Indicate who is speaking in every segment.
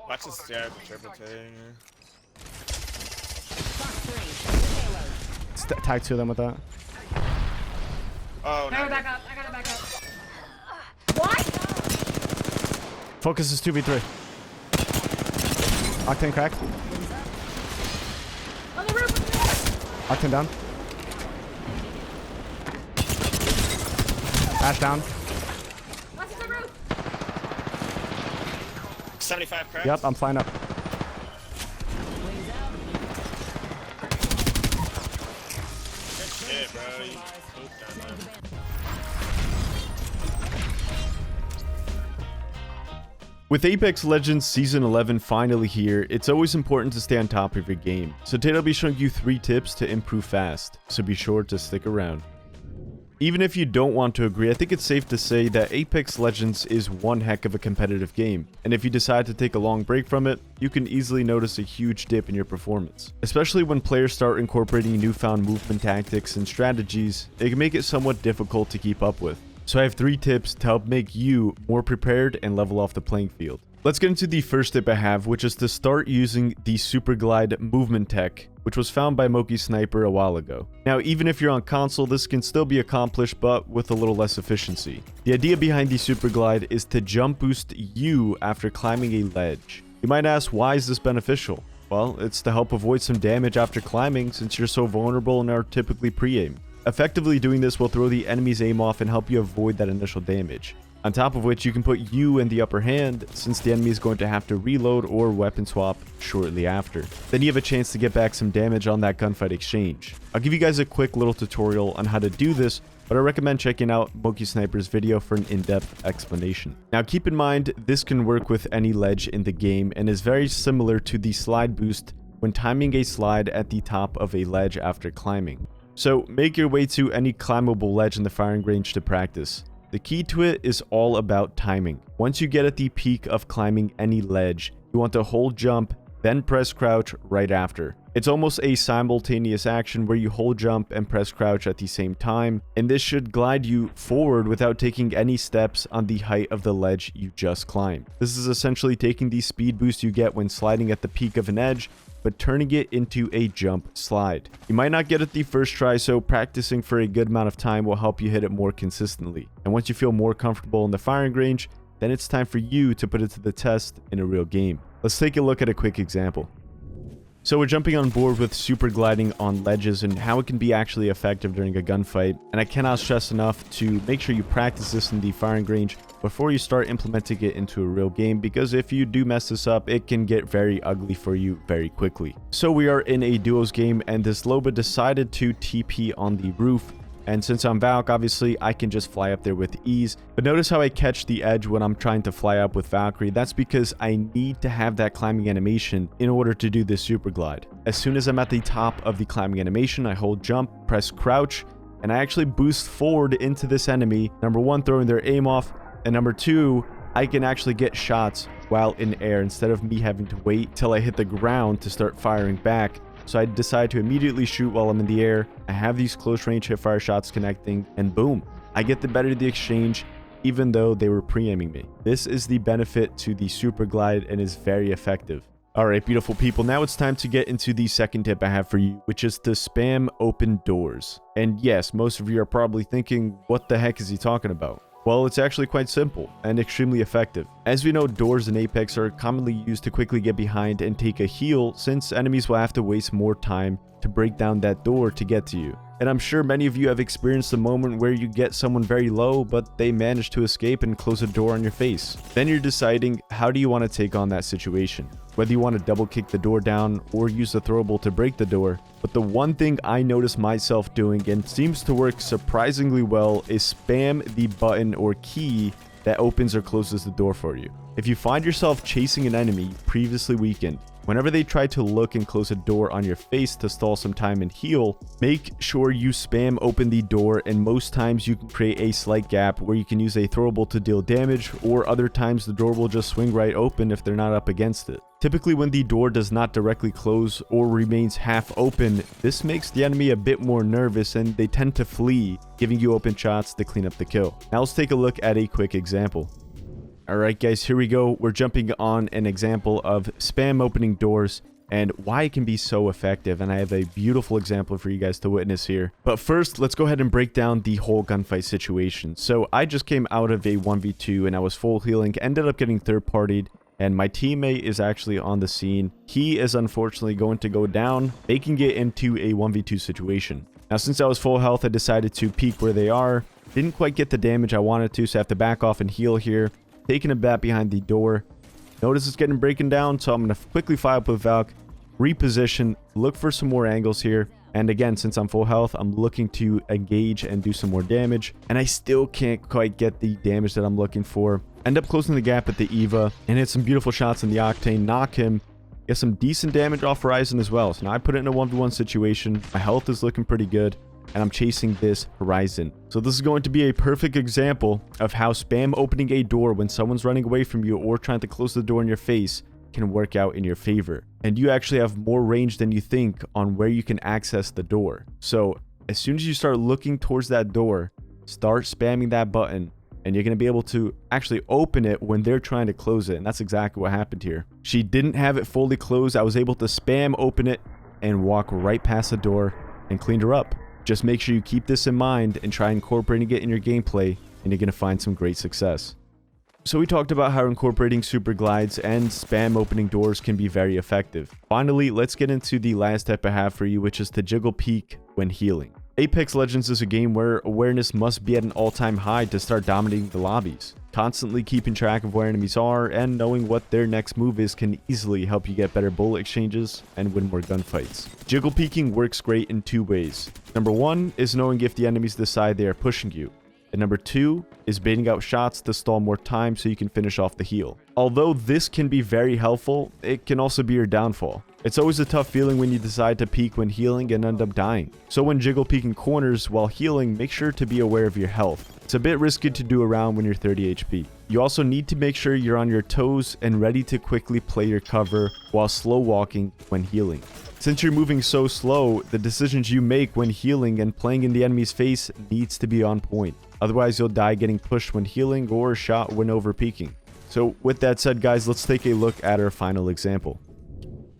Speaker 1: Watch the stair, triple T.
Speaker 2: Tag two of them with that.
Speaker 1: Oh,
Speaker 3: No,
Speaker 1: no.
Speaker 3: back up. I gotta back up. What?
Speaker 2: Focus is 2v3. Octane cracked.
Speaker 3: On the roof.
Speaker 2: Octane down. Ash down.
Speaker 3: Watch the roof.
Speaker 1: 75 cracked.
Speaker 2: Yep, I'm flying up.
Speaker 1: Good shit, bro. You pooped on that.
Speaker 4: With Apex Legends Season 11 finally here, it's always important to stay on top of your game. So today I'll be showing you 3 tips to improve fast, so be sure to stick around. Even if you don't want to agree, I think it's safe to say that Apex Legends is one heck of a competitive game, and if you decide to take a long break from it, you can easily notice a huge dip in your performance. Especially when players start incorporating newfound movement tactics and strategies, it can make it somewhat difficult to keep up with. So I have 3 tips to help make you more prepared and level off the playing field. Let's get into the first tip I have, which is to start using the Super Glide movement tech, which was found by Moki Sniper a while ago. Now, even if you're on console, this can still be accomplished, but with a little less efficiency. The idea behind the Super Glide is to jump boost you after climbing a ledge. You might ask, why is this beneficial? Well, it's to help avoid some damage after climbing, since you're so vulnerable and are typically pre-aim. Effectively doing this will throw the enemy's aim off and help you avoid that initial damage. On top of which, you can put you in the upper hand, since the enemy is going to have to reload or weapon swap shortly after. Then you have a chance to get back some damage on that gunfight exchange. I'll give you guys a quick little tutorial on how to do this, but I recommend checking out Moki Sniper's video for an in-depth explanation. Now keep in mind, this can work with any ledge in the game and is very similar to the slide boost when timing a slide at the top of a ledge after climbing. So make your way to any climbable ledge in the firing range to practice. The key to it is all about timing. Once you get at the peak of climbing any ledge, you want to hold jump, then press crouch right after. It's almost a simultaneous action where you hold jump and press crouch at the same time, and this should glide you forward without taking any steps on the height of the ledge you just climbed. This is essentially taking the speed boost you get when sliding at the peak of an edge, but turning it into a jump slide. You might not get it the first try, so practicing for a good amount of time will help you hit it more consistently. And once you feel more comfortable in the firing range, then it's time for you to put it to the test in a real game. Let's take a look at a quick example. So we're jumping on board with super gliding on ledges and how it can be actually effective during a gunfight, and I cannot stress enough to make sure you practice this in the firing range before you start implementing it into a real game, because if you do mess this up, it can get very ugly for you very quickly. So we are in a duos game, and this Loba decided to TP on the roof, and since I'm Valk, obviously I can just fly up there with ease. But notice how I catch the edge when I'm trying to fly up with Valkyrie. That's because I need to have that climbing animation in order to do this super glide. As soon as I'm at the top of the climbing animation, I hold jump, press crouch, and I actually boost forward into this enemy. Number 1, throwing their aim off, and number 2, I can actually get shots while in air instead of me having to wait till I hit the ground to start firing back. So I decide to immediately shoot while I'm in the air. I have these close range hipfire shots connecting, and boom, I get the better of the exchange even though they were pre-aiming me. This is the benefit to the super glide and is very effective. Alright, beautiful people, now it's time to get into the second tip I have for you, which is to spam open doors. And yes, most of you are probably thinking, what the heck is he talking about? Well, it's actually quite simple and extremely effective. As we know, doors in Apex are commonly used to quickly get behind and take a heal, since enemies will have to waste more time to break down that door to get to you. And I'm sure many of you have experienced a moment where you get someone very low, but they manage to escape and close a door on your face. Then you're deciding, how do you want to take on that situation? Whether you want to double kick the door down or use the throwable to break the door. But the one thing I notice myself doing, and seems to work surprisingly well, is spam the button or key that opens or closes the door for you. If you find yourself chasing an enemy previously weakened, whenever they try to look and close a door on your face to stall some time and heal, make sure you spam open the door, and most times you can create a slight gap where you can use a throwable to deal damage, or other times the door will just swing right open if they're not up against it. Typically when the door does not directly close or remains half open, this makes the enemy a bit more nervous and they tend to flee, giving you open shots to clean up the kill. Now let's take a look at a quick example. Alright guys, here we go. We're jumping on an example of spam opening doors and why it can be so effective, and I have a beautiful example for you guys to witness here. But first, let's go ahead and break down the whole gunfight situation. So I just came out of a 1v2 and I was full healing, ended up getting third-partied, and my teammate is actually on the scene. He is unfortunately going to go down, making it into a 1v2 situation. Now, since I was full health, I decided to peek where they are. Didn't quite get the damage I wanted to, so I have to back off and heal here. Taking a bat behind the door. Notice it's getting breaking down, so I'm going to quickly fire up with Valk, reposition, look for some more angles here. And again, since I'm full health, I'm looking to engage and do some more damage. And I still can't quite get the damage that I'm looking for. End up closing the gap at the Eva and hit some beautiful shots in the Octane, knock him, get some decent damage off Horizon as well. So now I put it in a 1v1 situation. My health is looking pretty good, and I'm chasing this Horizon. So this is going to be a perfect example of how spam opening a door when someone's running away from you or trying to close the door in your face can work out in your favor. And you actually have more range than you think on where you can access the door. So as soon as you start looking towards that door, start spamming that button, and you're going to be able to actually open it when they're trying to close it. And that's exactly what happened here. She didn't have it fully closed. I was able to spam open it and walk right past the door and cleaned her up. Just make sure you keep this in mind and try incorporating it in your gameplay, and you're going to find some great success. So we talked about how incorporating super glides and spam opening doors can be very effective. Finally, let's get into the last tip I have for you, which is to jiggle peek when healing. Apex Legends is a game where awareness must be at an all-time high to start dominating the lobbies. Constantly keeping track of where enemies are and knowing what their next move is can easily help you get better bullet exchanges and win more gunfights. Jiggle peeking works great in two ways. Number one is knowing if the enemies decide they are pushing you. And number two is baiting out shots to stall more time so you can finish off the heal. Although this can be very helpful, it can also be your downfall. It's always a tough feeling when you decide to peek when healing and end up dying. So when jiggle peeking corners while healing, make sure to be aware of your health. It's a bit risky to do around when you're 30 HP. You also need to make sure you're on your toes and ready to quickly play your cover while slow walking when healing. Since you're moving so slow, the decisions you make when healing and playing in the enemy's face needs to be on point. Otherwise, you'll die getting pushed when healing or shot when over peeking. So with that said, guys, let's take a look at our final example.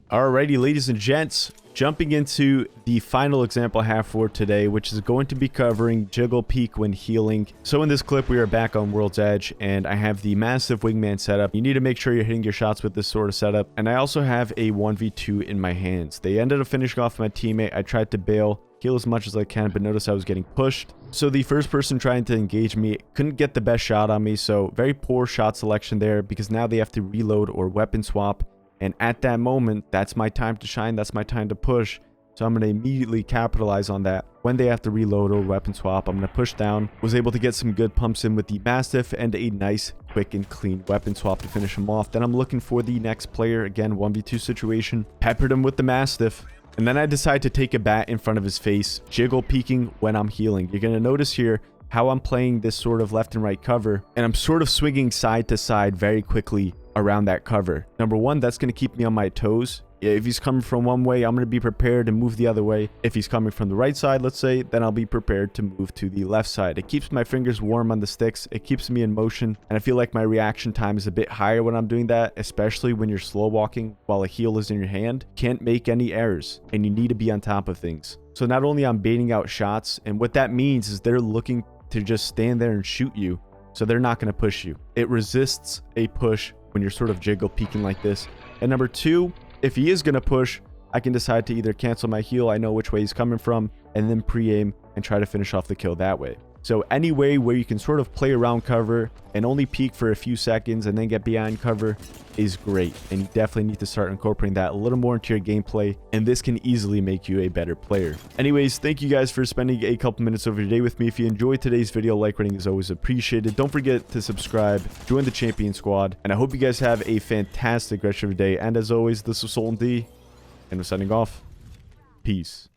Speaker 4: Alrighty, ladies and gents, jumping into the final example I have for today, which is going to be covering jiggle peek when healing. So in this clip, we are back on World's Edge, and I have the massive wingman setup. You need to make sure you're hitting your shots with this sort of setup. And I also have a 1v2 in my hands. They ended up finishing off my teammate. I tried to bail, heal as much as I can, but notice I was getting pushed. So the first person trying to engage me couldn't get the best shot on me, so very poor shot selection there, because now they have to reload or weapon swap. And at that moment, that's my time to shine, that's my time to push. So I'm going to immediately capitalize on that. When they have to reload or weapon swap, I'm going to push down. Was able to get some good pumps in with the Mastiff and a nice, quick, and clean weapon swap to finish him off. Then I'm looking for the next player, again, 1v2 situation. Peppered him with the Mastiff. And then I decide to take a bat in front of his face, jiggle peeking when I'm healing. You're going to notice here how I'm playing this sort of left and right cover, and I'm sort of swinging side to side very quickly around that cover. Number one, that's going to keep me on my toes. If he's coming from one way, I'm going to be prepared to move the other way. If he's coming from the right side, let's say, then I'll be prepared to move to the left side. It keeps my fingers warm on the sticks. It keeps me in motion, and I feel like my reaction time is a bit higher when I'm doing that, especially when you're slow walking while a heal is in your hand. Can't make any errors, and you need to be on top of things. So not only I'm baiting out shots, and what that means is they're looking to just stand there and shoot you, so they're not going to push you. It resists a push when you're sort of jiggle peeking like this. And number two, if he is going to push, I can decide to either cancel my heal, I know which way he's coming from, and then pre-aim and try to finish off the kill that way. So any way where you can sort of play around cover and only peek for a few seconds and then get behind cover is great. And you definitely need to start incorporating that a little more into your gameplay, and this can easily make you a better player. Anyways, thank you guys for spending a couple minutes over your day with me. If you enjoyed today's video, like rating is always appreciated. Don't forget to subscribe, join the champion squad, and I hope you guys have a fantastic rest of your day. And as always, this is Sultan, and we're signing off. Peace.